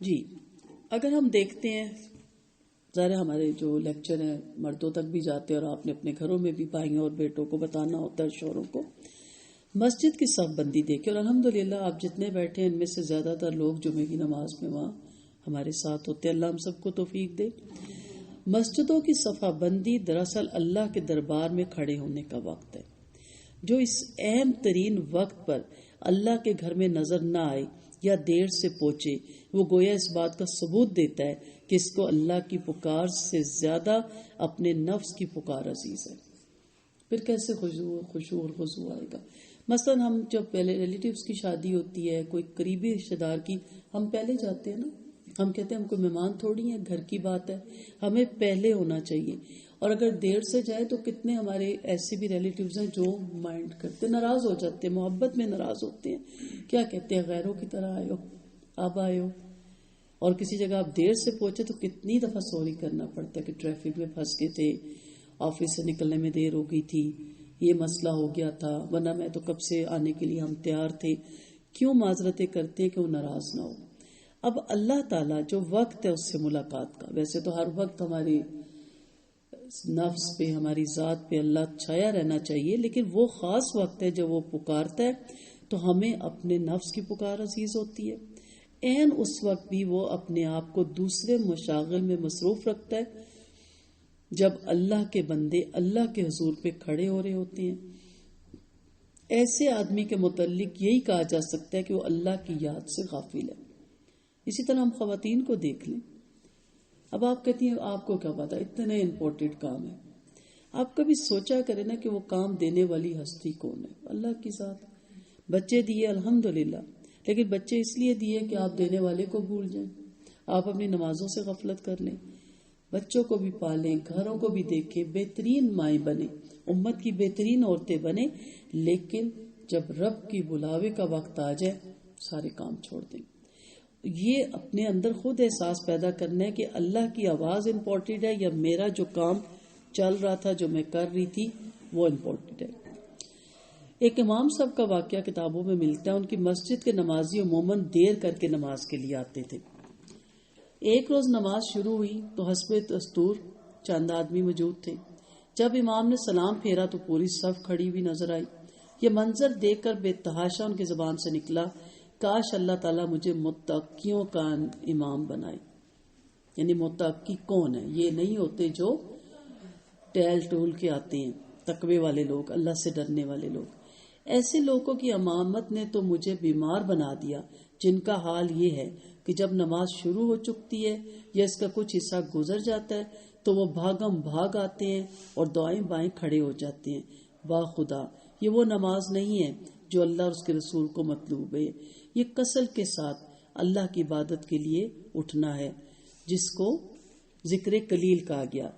جی اگر ہم دیکھتے ہیں ظاہر ہمارے جو لیکچر ہیں مردوں تک بھی جاتے ہیں اور آپ نے اپنے گھروں میں بھی بھائیوں اور بیٹوں کو بتانا ہوتا ہے شوہروں کو. مسجد کی صف بندی دیکھے اور الحمدللہ آپ جتنے بیٹھے ہیں ان میں سے زیادہ تر لوگ جمعے کی نماز میں وہاں ہمارے ساتھ ہوتے ہیں. اللہ ہم سب کو توفیق دے. مسجدوں کی صفہ بندی دراصل اللہ کے دربار میں کھڑے ہونے کا وقت ہے. جو اس اہم ترین وقت پر اللہ کے گھر میں نظر نہ آئے یا دیر سے پہنچے وہ گویا اس بات کا ثبوت دیتا ہے کہ اس کو اللہ کی پکار سے زیادہ اپنے نفس کی پکار عزیز ہے. پھر کیسے خشوع اور خضوع آئے گا؟ مثلا ہم جب پہلے ریلیٹیوز کی شادی ہوتی ہے کوئی قریبی رشتے دار کی ہم پہلے جاتے ہیں نا. ہم کہتے ہیں ہم کوئی مہمان تھوڑی ہیں, گھر کی بات ہے, ہمیں پہلے ہونا چاہیے. اور اگر دیر سے جائے تو کتنے ہمارے ایسے بھی ریلیٹیوز ہیں جو مائنڈ کرتے, ناراض ہو جاتے ہیں, محبت میں ناراض ہوتے ہیں. کیا کہتے ہیں غیروں کی طرح آئے ہو, اب آئے ہو. اور کسی جگہ آپ دیر سے پہنچے تو کتنی دفعہ سوری کرنا پڑتا ہے کہ ٹریفک میں پھنس گئے تھے, آفس سے نکلنے میں دیر ہو گئی تھی, یہ مسئلہ ہو گیا تھا, ورنہ میں تو کب سے آنے کے لیے ہم تیار تھے. کیوں معذرتیں کرتے ہیں کہ وہ ناراض نہ ہو. اب اللہ تعالیٰ جو وقت ہے اس سے ملاقات کا, ویسے تو ہر وقت ہماری نفس پہ ہماری ذات پہ اللہ چھایا رہنا چاہیے, لیکن وہ خاص وقت ہے جب وہ پکارتا ہے تو ہمیں اپنے نفس کی پکار عزیز ہوتی ہے. عین اس وقت بھی وہ اپنے آپ کو دوسرے مشاغل میں مصروف رکھتا ہے جب اللہ کے بندے اللہ کے حضور پہ کھڑے ہو رہے ہوتے ہیں. ایسے آدمی کے متعلق یہی کہا جا سکتا ہے کہ وہ اللہ کی یاد سے غافل ہے. اسی طرح ہم خواتین کو دیکھ لیں. اب آپ کہتی ہیں آپ کو کیا پتا اتنے امپورٹنٹ کام ہے. آپ کبھی سوچا کریں نا کہ وہ کام دینے والی ہستی کون ہے؟ اللہ کی ذات. بچے دیے الحمدللہ, لیکن بچے اس لیے دیے کہ آپ دینے والے کو بھول جائیں, آپ اپنی نمازوں سے غفلت کر لیں. بچوں کو بھی پالیں, گھروں کو بھی دیکھیں, بہترین مائیں بنیں, امت کی بہترین عورتیں بنیں, لیکن جب رب کی بلاوے کا وقت آ جائے سارے کام چھوڑ دیں. یہ اپنے اندر خود احساس پیدا کرنا ہے کہ اللہ کی آواز امپورٹنٹ ہے یا میرا جو کام چل رہا تھا, جو میں کر رہی تھی وہ امپورٹنٹ ہے. ایک امام صاحب کا واقعہ کتابوں میں ملتا ہے. ان کی مسجد کے نمازی عموماً دیر کر کے نماز کے لیے آتے تھے. ایک روز نماز شروع ہوئی تو حسب دستور چند آدمی موجود تھے. جب امام نے سلام پھیرا تو پوری صف کھڑی ہوئی نظر آئی. یہ منظر دیکھ کر بے تحاشا ان کی زبان سے نکلا, کاش اللہ تعالیٰ مجھے متقیوں کا امام بنائے. یعنی متقی کون ہے؟ یہ نہیں ہوتے جو ٹہل ٹول کے آتے ہیں, تقوی والے لوگ, اللہ سے ڈرنے والے لوگ. ایسے لوگوں کی امامت نے تو مجھے بیمار بنا دیا جن کا حال یہ ہے کہ جب نماز شروع ہو چکتی ہے یا اس کا کچھ حصہ گزر جاتا ہے تو وہ بھاگم بھاگ آتے ہیں اور دائیں بائیں کھڑے ہو جاتے ہیں. واہ خدا, یہ وہ نماز نہیں ہے جو اللہ اور اس کے رسول کو مطلوب ہے. یہ کسل کے ساتھ اللہ کی عبادت کے لیے اٹھنا ہے جس کو ذکر قلیل کہا گیا,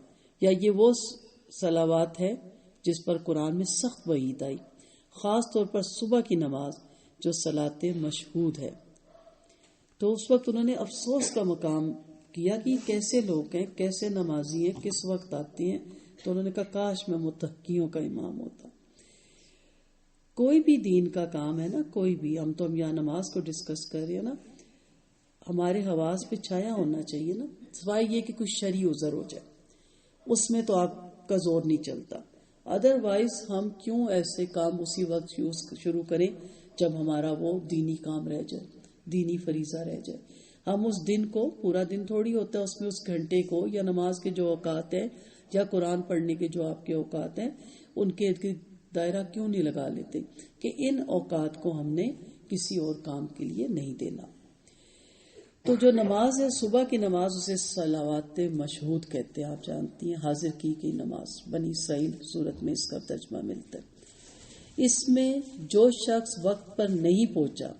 یا یہ وہ صلوات ہے جس پر قرآن میں سخت وعید آئی, خاص طور پر صبح کی نماز جو صلاۃ مشہود ہے. تو اس وقت انہوں نے افسوس کا مقام کیا کہ کیسے لوگ ہیں, کیسے نمازی ہیں, کس وقت آتے ہیں. تو انہوں نے کہا کاش میں متقیوں کا امام ہوتا. کوئی بھی دین کا کام ہے نا, کوئی بھی, ہم یہاں نماز کو ڈسکس کر رہے ہیں نا, ہمارے حواس پہ چھایا ہونا چاہیے نا, سوائے یہ کہ کوئی شرعی عذر ہو جائے, اس میں تو آپ کا زور نہیں چلتا. ادروائز ہم کیوں ایسے کام اسی وقت شروع کریں جب ہمارا وہ دینی کام رہ جائے, دینی فریضہ رہ جائے. ہم اس دن کو, پورا دن تھوڑی ہوتا ہے, اس میں اس گھنٹے کو یا نماز کے جو اوقات ہیں یا قرآن پڑھنے کے جو آپ کے اوقات ہیں ان کے دائرہ کیوں نہیں لگا لیتے کہ ان اوقات کو ہم نے کسی اور کام کے لیے نہیں دینا. تو جو نماز ہے صبح کی نماز, اسے صلوات مشہود کہتے ہیں. آپ جانتی ہیں, حاضر کی گئی نماز, بنی اسرائیل صورت میں اس کا ترجمہ ملتا ہے. اس میں جو شخص وقت پر نہیں پہنچا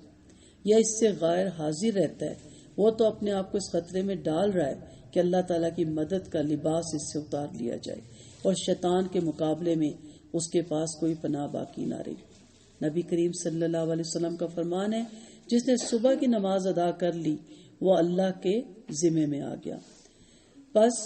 یا اس سے غیر حاضر رہتا ہے وہ تو اپنے آپ کو اس خطرے میں ڈال رہا ہے کہ اللہ تعالیٰ کی مدد کا لباس اس سے اتار لیا جائے اور شیطان کے مقابلے میں اس کے پاس کوئی پناہ باقی نہ رہی. نبی کریم صلی اللہ علیہ وسلم کا فرمان ہے, جس نے صبح کی نماز ادا کر لی وہ اللہ کے ذمے میں آ گیا. بس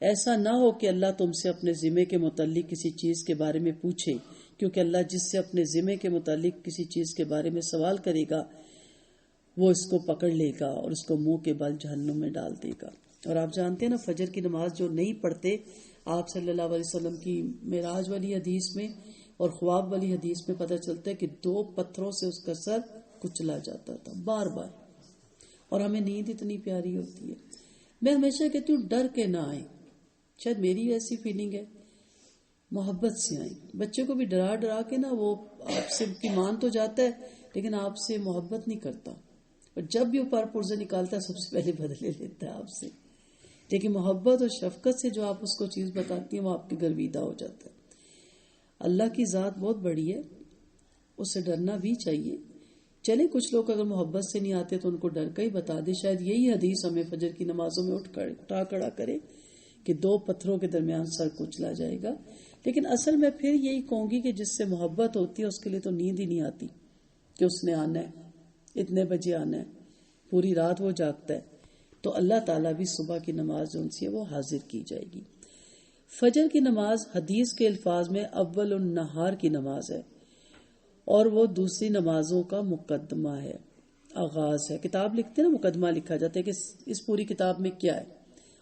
ایسا نہ ہو کہ اللہ تم سے اپنے ذمے کے متعلق کسی چیز کے بارے میں پوچھے, کیونکہ اللہ جس سے اپنے ذمے کے متعلق کسی چیز کے بارے میں سوال کرے گا وہ اس کو پکڑ لے گا اور اس کو منہ کے بل جہنم میں ڈال دے گا. اور آپ جانتے ہیں نا فجر کی نماز جو نہیں پڑھتے، آپ صلی اللہ علیہ وسلم کی معراج والی حدیث میں اور خواب والی حدیث میں پتہ چلتا ہے کہ 2 پتھروں سے اس کا سر کچلا جاتا تھا بار بار. اور ہمیں نیند اتنی پیاری ہوتی ہے. میں ہمیشہ کہتی ہوں ڈر کے نہ آئیں، شاید میری ایسی فیلنگ ہے، محبت سے آئیں. بچے کو بھی ڈرا ڈرا کے نا وہ آپ سے کی مان تو جاتا ہے لیکن آپ سے محبت نہیں کرتا، اور جب بھی وہ پر پرزے نکالتا ہے سب سے پہلے بدلے لیتا ہے آپ سے. لیکن محبت اور شفقت سے جو آپ اس کو چیز بتاتی ہیں وہ آپ کے گرویدہ ہو جاتا ہے. اللہ کی ذات بہت بڑی ہے، اس سے ڈرنا بھی چاہیے. چلے کچھ لوگ اگر محبت سے نہیں آتے تو ان کو ڈر کا ہی بتا دے، شاید یہی حدیث ہمیں فجر کی نمازوں میں اٹھا کھڑا کرے کہ 2 پتھروں کے درمیان سر کچلا جائے گا. لیکن اصل میں پھر یہی کہوں گی کہ جس سے محبت ہوتی ہے اس کے لیے تو نیند ہی نہیں آتی کہ اس نے آنا ہے، اتنے بجے آنا ہے، پوری رات وہ جاگتا ہے. تو اللہ تعالیٰ بھی صبح کی نماز جو ان سے وہ حاضر کی جائے گی. فجر کی نماز حدیث کے الفاظ میں اول النہار کی نماز ہے اور وہ دوسری نمازوں کا مقدمہ ہے، آغاز ہے. کتاب لکھتے ہیں نا مقدمہ لکھا جاتا ہے کہ اس پوری کتاب میں کیا ہے،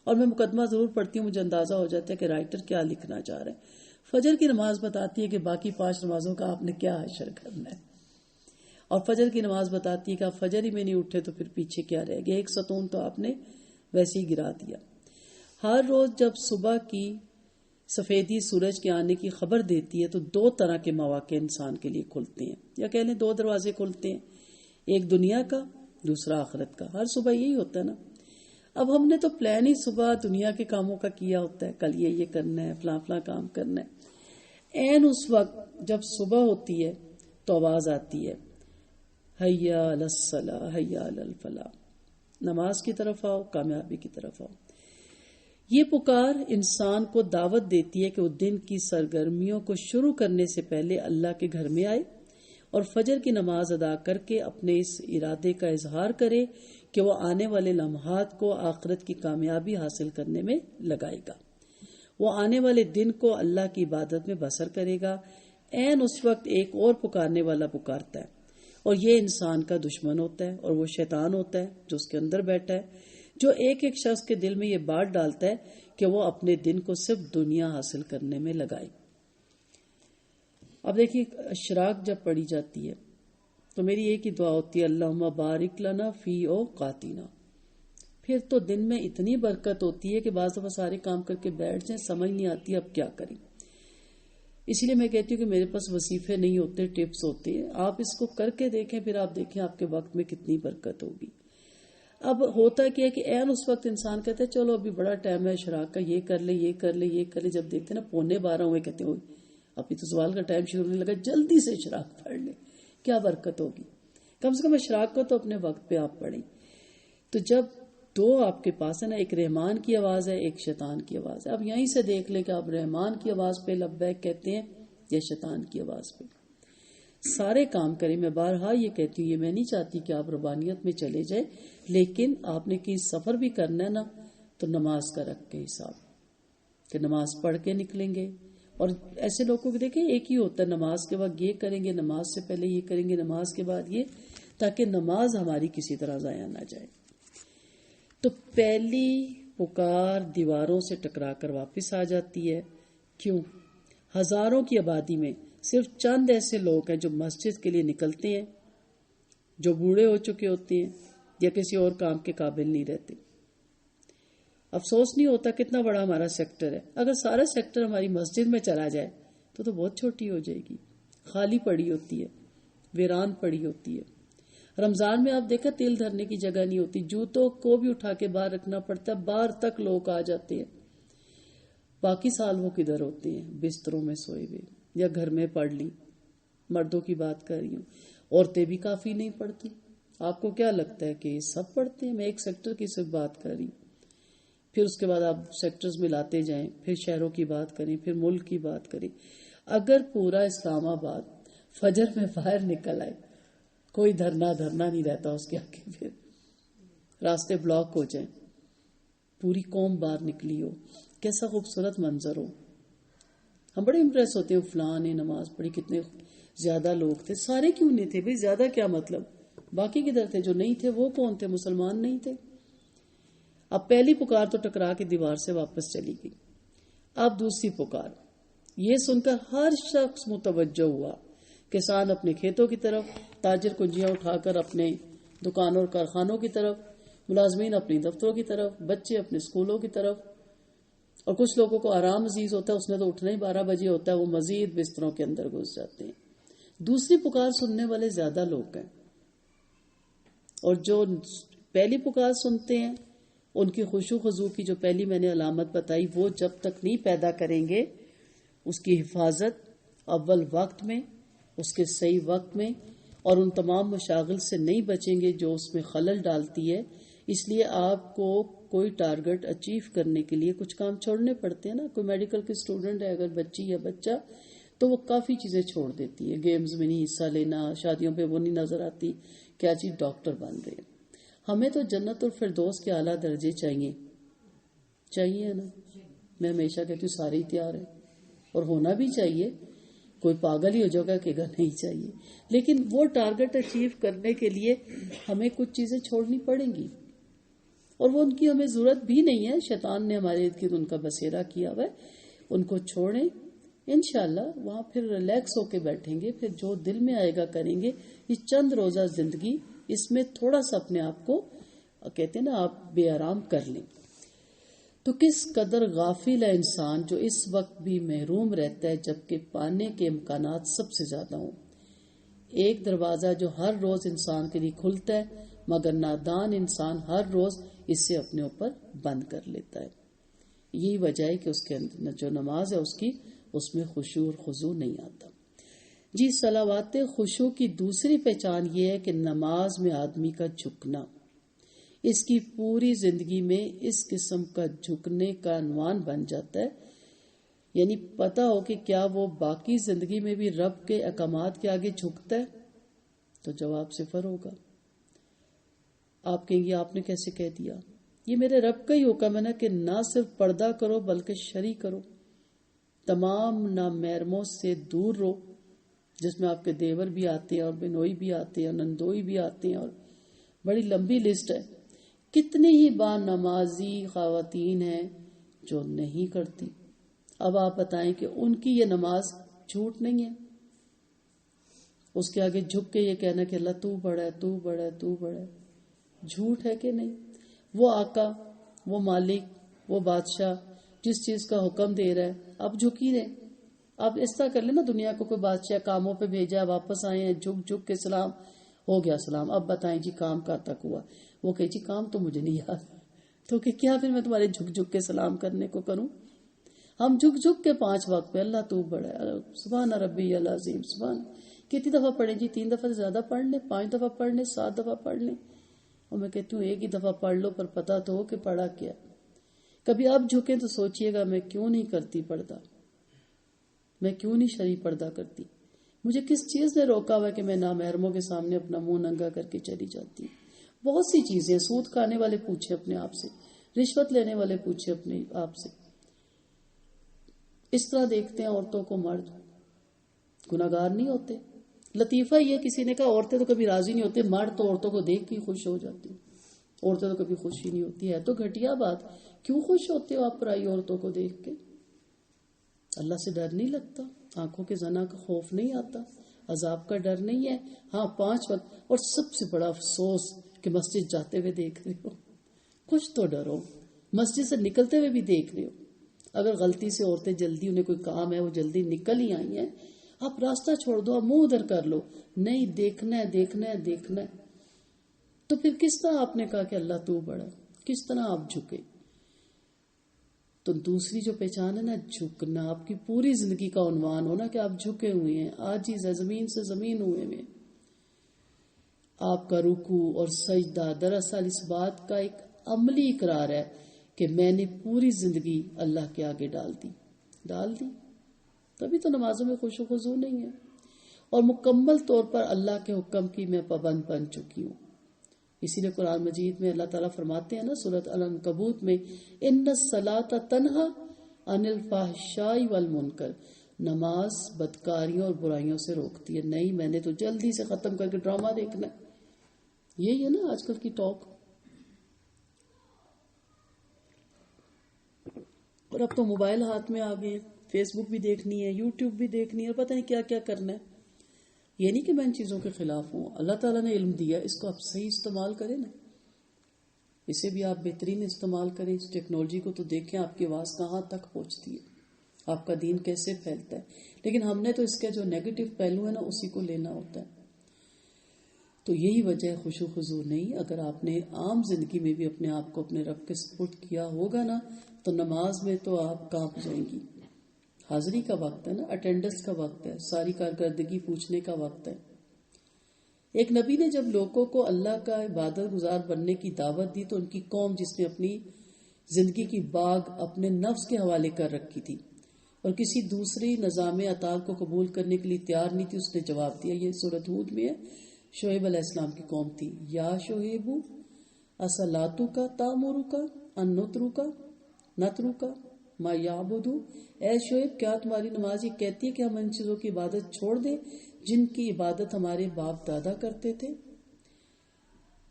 اور میں مقدمہ ضرور پڑھتی ہوں، مجھے اندازہ ہو جاتا ہے کہ رائٹر کیا لکھنا چاہ رہے ہیں. فجر کی نماز بتاتی ہے کہ باقی 5 نمازوں کا آپ نے کیا حشر کرنا ہے، اور فجر کی نماز بتاتی ہے کہ آپ فجر ہی میں نہیں اٹھے تو پھر پیچھے کیا رہ گیا، ایک ستون تو آپ نے ویسے ہی گرا دیا. ہر روز جب صبح کی سفیدی سورج کے آنے کی خبر دیتی ہے تو 2 طرح کے مواقع انسان کے لیے کھلتے ہیں، یا کہہ لیں 2 دروازے کھلتے ہیں، ایک دنیا کا، دوسرا آخرت کا. ہر صبح یہی ہوتا ہے نا. اب ہم نے تو پلان ہی صبح دنیا کے کاموں کا کیا ہوتا ہے، کل یہ کرنا ہے، فلاں فلاں کام کرنا ہے. عین اس وقت جب صبح ہوتی ہے تو آواز آتی ہے حیا علی الصلاۃ حیا علی الفلاح، نماز کی طرف آؤ، کامیابی کی طرف آؤ. یہ پکار انسان کو دعوت دیتی ہے کہ وہ دن کی سرگرمیوں کو شروع کرنے سے پہلے اللہ کے گھر میں آئے اور فجر کی نماز ادا کر کے اپنے اس ارادے کا اظہار کرے کہ وہ آنے والے لمحات کو آخرت کی کامیابی حاصل کرنے میں لگائے گا. وہ آنے والے دن کو اللہ کی عبادت میں بسر کرے گا. عین اس وقت ایک اور پکارنے والا پکارتا ہے، اور یہ انسان کا دشمن ہوتا ہے، اور وہ شیطان ہوتا ہے جو اس کے اندر بیٹھا ہے، جو ایک ایک شخص کے دل میں یہ بات ڈالتا ہے کہ وہ اپنے دن کو صرف دنیا حاصل کرنے میں لگائے. اب دیکھیے اشراق جب پڑھی جاتی ہے تو میری ایک ہی دعا ہوتی ہے اللہم بارک لنا فی اوقاتنا. پھر تو دن میں اتنی برکت ہوتی ہے کہ بعض دفعہ سارے کام کر کے بیٹھ جائیں، سمجھ نہیں آتی اب کیا کریں. اسی لیے میں کہتی ہوں کہ میرے پاس وظیفے نہیں ہوتے، ٹپس ہوتے ہیں، آپ اس کو کر کے دیکھیں، پھر آپ دیکھیں آپ کے وقت میں کتنی برکت ہوگی. اب ہوتا کیا ہے کہ عین اس وقت انسان کہتا ہے چلو ابھی بڑا ٹائم ہے اشراق کا، یہ کر لے یہ کر لے یہ کر لے. جب دیکھتے ہیں نا 11:45 ہوئے، کہتے ہوئے ابھی تو سوال کا ٹائم شروع ہونے لگا، جلدی سے اشراق پڑھ لیں، کیا برکت ہوگی. کم سے کم اشراق کو تو اپنے وقت پہ آپ پڑھیں. تو جب 2 آپ کے پاس ہے نا، ایک رحمان کی آواز ہے، ایک شیطان کی آواز ہے. اب یہیں سے دیکھ لیں کہ آپ رحمان کی آواز پہ لبیک کہتے ہیں یا شیطان کی آواز پہ. سارے کام کریں. میں بارہا یہ کہتی ہوں، یہ میں نہیں چاہتی کہ آپ ربانیت میں چلے جائیں، لیکن آپ نے کہیں سفر بھی کرنا ہے نا تو نماز کا رکھ کے حساب کہ نماز پڑھ کے نکلیں گے. اور ایسے لوگوں کو دیکھیں ایک ہی ہوتا ہے، نماز کے وقت یہ کریں گے، نماز سے پہلے یہ کریں گے، نماز کے بعد یہ، تاکہ نماز ہماری کسی طرح ضائع نہ جائے. تو پہلی پکار دیواروں سے ٹکرا کر واپس آ جاتی ہے. کیوں؟ ہزاروں کی آبادی میں صرف چند ایسے لوگ ہیں جو مسجد کے لیے نکلتے ہیں، جو بوڑھے ہو چکے ہوتے ہیں یا کسی اور کام کے قابل نہیں رہتے. افسوس نہیں ہوتا کتنا بڑا ہمارا سیکٹر ہے، اگر سارا سیکٹر ہماری مسجد میں چلا جائے تو بہت چھوٹی ہو جائے گی، خالی پڑی ہوتی ہے، ویران پڑی ہوتی ہے. رمضان میں آپ دیکھیں تیل دھرنے کی جگہ نہیں ہوتی، جوتوں کو بھی اٹھا کے باہر رکھنا پڑتا ہے، باہر تک لوگ آ جاتے ہیں. باقی سال وہ کدھر ہوتے ہیں؟ بستروں میں سوئے ہوئے یا گھر میں پڑھ لی. مردوں کی بات کر رہی ہوں، عورتیں بھی کافی نہیں پڑھتی. آپ کو کیا لگتا ہے کہ سب پڑھتے ہیں؟ میں ایک سیکٹر کی صرف بات کر رہی ہوں. پھر اس کے بعد آپ سیکٹرز میں لاتے جائیں، پھر شہروں کی بات کریں، پھر ملک کی بات کریں. اگر پورا اسلام آباد فجر میں باہر نکل آئے، کوئی دھرنا نہیں رہتا اس کے آگے، پھر راستے بلاک ہو جائیں، پوری قوم باہر نکلی ہو، کیسا خوبصورت منظر ہو. ہم بڑے امپریس ہوتے ہیں، فلاں نے نماز پڑھی، کتنے زیادہ لوگ تھے. سارے کیوں نہیں تھے بھئی؟ زیادہ کیا مطلب، باقی کدھر تھے؟ جو نہیں تھے وہ کون تھے؟ مسلمان نہیں تھے. اب پہلی پکار تو ٹکرا کے دیوار سے واپس چلی گئی. اب دوسری پکار، یہ سن کر ہر شخص متوجہ ہوا. کسان اپنے کھیتوں کی طرف، تاجر کنجیاں اٹھا کر اپنے دکانوں اور کارخانوں کی طرف، ملازمین اپنی دفتروں کی طرف، بچے اپنے اسکولوں کی طرف. اور کچھ لوگوں کو آرام عزیز ہوتا ہے، اس نے تو اٹھنا ہی 12 بجے ہوتا ہے، وہ مزید بستروں کے اندر گھس جاتے ہیں. دوسری پکار سننے والے زیادہ لوگ ہیں، اور جو پہلی پکار سنتے ہیں ان کی خشوع خضوع کی جو پہلی میں نے علامت بتائی، وہ جب تک نہیں پیدا کریں گے اس کی حفاظت اول وقت میں، اس کے صحیح وقت میں، اور ان تمام مشاغل سے نہیں بچیں گے جو اس میں خلل ڈالتی ہے. اس لیے آپ کو کوئی ٹارگٹ اچیو کرنے کے لیے کچھ کام چھوڑنے پڑتے ہیں نا. کوئی میڈیکل کی اسٹوڈنٹ ہے اگر بچی یا بچہ، تو وہ کافی چیزیں چھوڑ دیتی ہے. گیمز میں نہیں حصہ لینا، شادیوں پہ وہ نہیں نظر آتی، کیا چیز ڈاکٹر بن رہے ہیں. ہمیں تو جنت اور فردوس کے اعلیٰ درجے چاہیے نا. میں ہمیشہ کہتی ہوں سارے ہی تیار ہیں، اور ہونا بھی چاہیے. کوئی پاگل ہی ہو جائے گا کہ نہیں چاہیے. لیکن وہ ٹارگٹ اچیو کرنے کے لیے ہمیں کچھ چیزیں چھوڑنی پڑیں گی، اور وہ ان کی ہمیں ضرورت بھی نہیں ہے. شیطان نے ہمارے ارد گرد ان کا بسیرا کیا ہوا ہے. ان کو چھوڑیں، انشاءاللہ وہاں پھر ریلیکس ہو کے بیٹھیں گے، پھر جو دل میں آئے گا کریں گے. یہ چند روزہ زندگی، اس میں تھوڑا سا اپنے آپ کو کہتے ہیں نا آپ بے آرام کر لیں. تو کس قدر غافل ہے انسان جو اس وقت بھی محروم رہتا ہے جبکہ پانے کے امکانات سب سے زیادہ ہوں. ایک دروازہ جو ہر روز انسان کے لیے کھلتا ہے، مگر نادان انسان ہر روز اس سے اپنے اوپر بند کر لیتا ہے. یہی وجہ ہے کہ اس کے اندر جو نماز ہے اس میں خشوع اور خضوع نہیں آتا. جی، صلوات خشوع کی دوسری پہچان یہ ہے کہ نماز میں آدمی کا جھکنا اس کی پوری زندگی میں اس قسم کا جھکنے کا عنوان بن جاتا ہے. یعنی پتہ ہو کہ کیا وہ باقی زندگی میں بھی رب کے احکامات کے آگے جھکتا ہے، تو جواب صفر ہوگا. آپ کہیں گے آپ نے کیسے کہہ دیا؟ یہ میرے رب کا ہی حکم ہے نا کہ نہ صرف پردہ کرو بلکہ شرع کرو. تمام نامحرموں سے دور رہو، جس میں آپ کے دیور بھی آتے ہیں اور بنوئی بھی آتے ہیں اور نندوئی بھی آتے ہیں، اور بڑی لمبی لسٹ ہے. کتنی ہی با نمازی خواتین ہیں جو نہیں کرتی. اب آپ بتائیں کہ ان کی یہ نماز جھوٹ نہیں ہے؟ اس کے آگے جھک کے یہ کہنا کہ اللہ تو بڑا ہے، تو بڑا ہے، تو بڑا ہے، جھوٹ ہے کہ نہیں؟ وہ آقا، وہ مالک، وہ بادشاہ جس چیز کا حکم دے رہا ہے اب جھکی رہے. اب اس طرح کر لیں نا، دنیا کو کوئی بادشاہ کاموں پہ بھیجا، واپس آئے ہیں، جھک جھک کے سلام ہو گیا سلام. اب بتائیں جی کام کہاں تک ہوا؟ وہ کہ جی کام تو مجھے نہیں یاد. تو کہ کیا پھر میں تمہارے جھک جھک کے سلام کرنے کو کروں؟ ہم جھک جھک کے 5 وقت پہ اللہ تو بڑا ہے، سبحان ربی العظیم، سبحان. کتنی دفعہ پڑھیں جی؟ 3 دفعہ سے زیادہ پڑھ لیں، 5 دفعہ پڑھ لیں، 7 دفعہ پڑھ لیں. اور میں کہتی ہوں ایک ہی دفعہ پڑھ لو پر پتہ تو ہو کہ پڑھا کیا. کبھی اب جھکیں تو سوچئے گا میں کیوں نہیں کرتی پردہ، میں کیوں نہیں شرعی پردہ کرتی. مجھے کس چیز نے روکا ہوا ہے کہ میں نامحرموں کے سامنے اپنا منہ ننگا کر کے چلی جاتی ہوں؟ بہت سی چیزیں. سود کھانے والے پوچھے اپنے آپ سے، رشوت لینے والے پوچھے اپنے آپ سے. اس طرح دیکھتے ہیں عورتوں کو مرد، گناہگار نہیں ہوتے. لطیفہ یہ کسی نے کہا عورتیں تو کبھی راضی نہیں ہوتے، مرد تو عورتوں کو دیکھ کے خوش ہو جاتی. عورتیں تو کبھی خوشی نہیں ہوتی. ہے تو گھٹیا بات. کیوں خوش ہوتے ہو آپ پرائی عورتوں کو دیکھ کے؟ اللہ سے ڈر نہیں لگتا؟ آنکھوں کے زنا کا خوف نہیں آتا؟ عذاب کا ڈر نہیں ہے؟ ہاں 5 وقت. اور سب سے بڑا افسوس کہ مسجد جاتے ہوئے دیکھ رہے ہو. کچھ تو ڈرو، مسجد سے نکلتے ہوئے بھی دیکھ رہے ہو. اگر غلطی سے عورتیں جلدی، انہیں کوئی کام ہے، وہ جلدی نکل ہی آئی ہیں، آپ راستہ چھوڑ دو، آپ منہ ادھر کر لو. نہیں، دیکھنا ہے، دیکھنا ہے، دیکھنا ہے. تو پھر کس طرح آپ نے کہا کہ اللہ تو بڑا ہے؟ کس طرح آپ جھکے؟ تو دوسری جو پہچان ہے نا، جھکنا، آپ کی پوری زندگی کا عنوان ہونا کہ آپ جھکے ہوئے ہیں، عاجز ہے، زمین سے زمین ہوئے میں. آپ کا رکوع اور سجدہ دراصل اس بات کا ایک عملی اقرار ہے کہ میں نے پوری زندگی اللہ کے آگے ڈال دی. تبھی تو نمازوں میں خشوع و خضوع نہیں ہے، اور مکمل طور پر اللہ کے حکم کی میں پابند بن چکی ہوں. اسی لیے قرآن مجید میں اللہ تعالیٰ فرماتے ہیں نا سورۃ العنکبوت میں، ان الصلاۃ تنہی عن الفحشاء والمنکر، نماز بدکاریوں اور برائیوں سے روکتی ہے. نہیں، میں نے تو جلدی سے ختم کر کے ڈرامہ دیکھنا ہے. یہی ہے نا آج کل کی ٹاک. اور اب تو موبائل ہاتھ میں آ گئے، فیس بک بھی دیکھنی ہے، یوٹیوب بھی دیکھنی ہے، اور پتہ نہیں کیا کیا کرنا ہے. یہ نہیں کہ میں ان چیزوں کے خلاف ہوں، اللہ تعالیٰ نے علم دیا، اس کو آپ صحیح استعمال کریں نا، اسے بھی آپ بہترین استعمال کریں. اس ٹیکنالوجی کو تو دیکھیں آپ کی آواز کہاں تک پہنچتی ہے، آپ کا دین کیسے پھیلتا ہے. لیکن ہم نے تو اس کے جو نیگیٹو پہلو ہے نا اسی کو لینا ہوتا ہے. تو یہی وجہ ہے خشوع خضوع نہیں. اگر آپ نے عام زندگی میں بھی اپنے آپ کو اپنے رب کے سپرد کیا ہوگا نا تو نماز میں تو آپ کانپ جائیں گی. حاضری کا وقت ہے نا، اٹینڈنس کا وقت ہے، ساری کارکردگی پوچھنے کا وقت ہے. ایک نبی نے جب لوگوں کو اللہ کا عبادت گزار بننے کی دعوت دی تو ان کی قوم جس نے اپنی زندگی کی باغ اپنے نفس کے حوالے کر رکھی تھی اور کسی دوسری نظام عطا کو قبول کرنے کے لیے تیار نہیں تھی، اس نے جواب دیا. یہ سورۃ ہود میں ہے. شعیب علیہ السلام کی قوم تھی. یا شعیب اصلاتو کا تامورو کا انترو کا نترو کا ما یعبدو، اے شعیب کیا تمہاری نماز یہ کہتی ہے کہ ہم ان چیزوں کی عبادت چھوڑ دیں جن کی عبادت ہمارے باپ دادا کرتے تھے،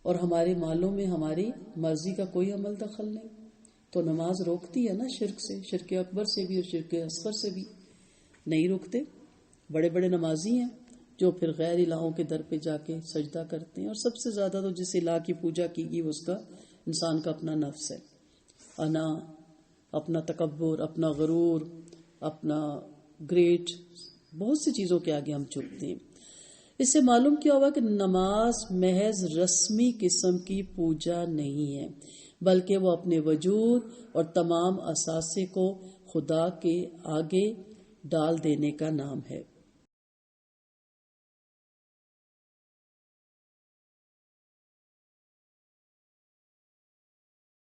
اور ہمارے مالوں میں ہماری مرضی کا کوئی عمل دخل نہیں. تو نماز روکتی ہے نا شرک سے، شرک اکبر سے بھی اور شرک اصغر سے بھی نہیں روکتے. بڑے بڑے نمازی ہیں جو پھر غیر الہوں کے در پہ جا کے سجدہ کرتے ہیں، اور سب سے زیادہ تو جس الہ کی پوجا کی گی اس کا انسان کا اپنا نفس ہے. انا، اپنا تکبر، اپنا غرور، اپنا گریٹ، بہت سی چیزوں کے آگے ہم جھکتے ہیں. اس سے معلوم کیا ہوا کہ نماز محض رسمی قسم کی پوجا نہیں ہے، بلکہ وہ اپنے وجود اور تمام اثاثے کو خدا کے آگے ڈال دینے کا نام ہے.